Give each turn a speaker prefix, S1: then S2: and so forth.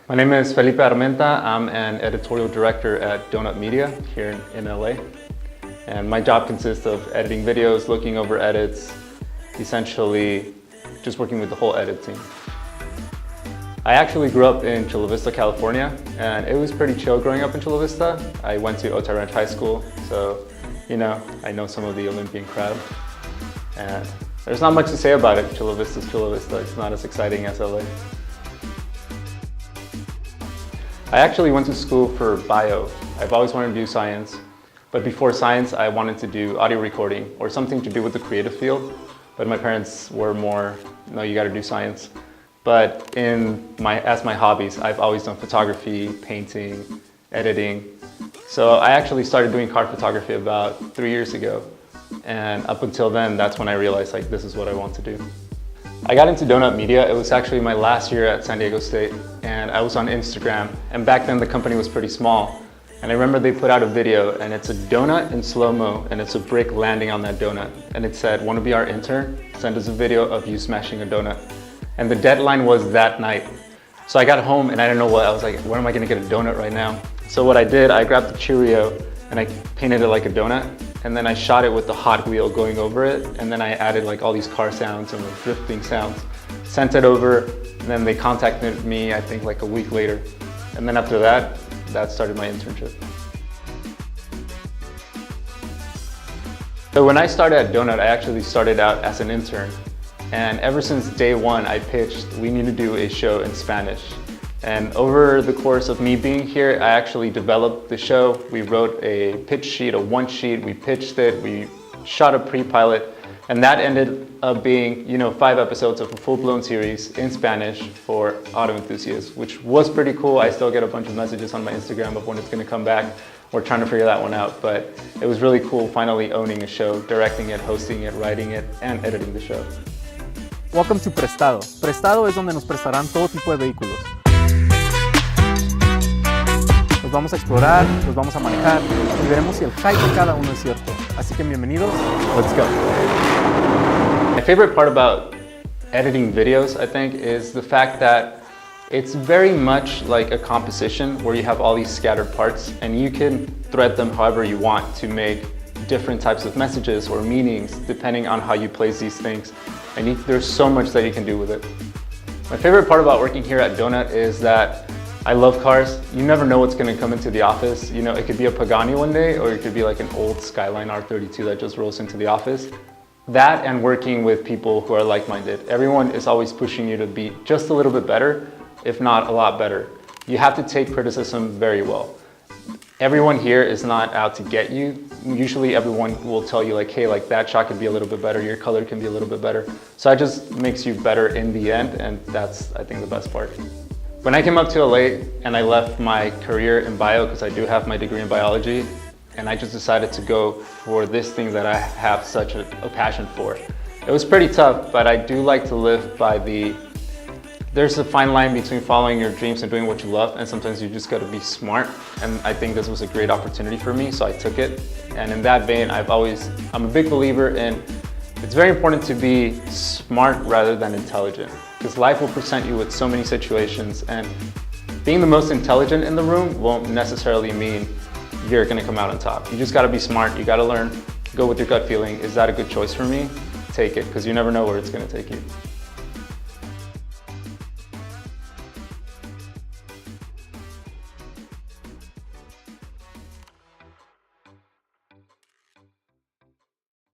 S1: My name is Felipe Armenta. I'm an editorial director at Donut Media here in LA. And my job consists of editing videos, looking over edits, essentially just working with the whole edit team. I actually grew up in Chula Vista, California, and it was pretty chill growing up in Chula Vista. I went to Otay Ranch High School, so I know some of the Olympian crowd. And there's not much to say about it. Chula Vista's Chula Vista. It's not as exciting as LA. I actually went to school for bio. I've always wanted to do science, but before science, I wanted to do audio recording or something to do with the creative field. But my parents were more, no, you gotta do science. But as my hobbies, I've always done photography, painting, editing. So I actually started doing car photography about 3 years ago. And up until then, that's when I realized this is what I want to do. I got into Donut Media. It was actually my last year at San Diego State, and I was on Instagram. And back then the company was pretty small. And I remember they put out a video, and it's a donut in slow-mo, and it's a brick landing on that donut. And it said, "Want to be our intern? Send us a video of you smashing a donut." And the deadline was that night. So I got home and I didn't know what. I was like, where am I gonna get a donut right now? So what I did, I grabbed the Cheerio and I painted it like a donut. And then I shot it with the Hot Wheel going over it. And then I added all these car sounds and drifting sounds. Sent it over, and then they contacted me, I think a week later. And then after that started my internship. So when I started at Donut, I actually started out as an intern. And ever since day one, I pitched, we need to do a show in Spanish. And over the course of me being here, I actually developed the show. We wrote a pitch sheet, a one sheet, we pitched it, we shot a pre-pilot, and that ended up being 5 episodes of a full-blown series in Spanish for auto enthusiasts, which was pretty cool. I still get a bunch of messages on my Instagram of when it's gonna come back. We're trying to figure that one out, but it was really cool finally owning a show, directing it, hosting it, writing it, and editing the show.
S2: Welcome to Prestado. Prestado es donde nos prestarán todo tipo de vehículos. Los vamos a explorar, los vamos a manejar y veremos si el hype de cada uno es cierto. Así que bienvenidos, let's go.
S1: My favorite part about editing videos, I think, is the fact that it's very much like a composition where you have all these scattered parts and you can thread them however you want to make different types of messages or meanings depending on how you place these things. And there's so much that you can do with it. My favorite part about working here at Donut is that I love cars. You never know what's going to come into the office. It could be a Pagani one day, or it could be like an old Skyline R32 that just rolls into the office. That and working with people who are like-minded. Everyone is always pushing you to be just a little bit better, if not a lot better. You have to take criticism very well. Everyone here is not out to get you. Usually everyone will tell you hey, that shot could be a little bit better, your color can be a little bit better. So it just makes you better in the end, and that's, I think, the best part. When I came up to LA and I left my career in bio, because I do have my degree in biology, and I just decided to go for this thing that I have such a passion for. It was pretty tough, but I do like to live by there's a fine line between following your dreams and doing what you love, and sometimes you just got to be smart. And I think this was a great opportunity for me, so I took it. And in that vein, I'm a big believer in it's very important to be smart rather than intelligent, because life will present you with so many situations, and being the most intelligent in the room won't necessarily mean you're going to come out on top. You just got to be smart. You got to learn, go with your gut feeling. Is that a good choice for me? Take it, because you never know where it's going to take you.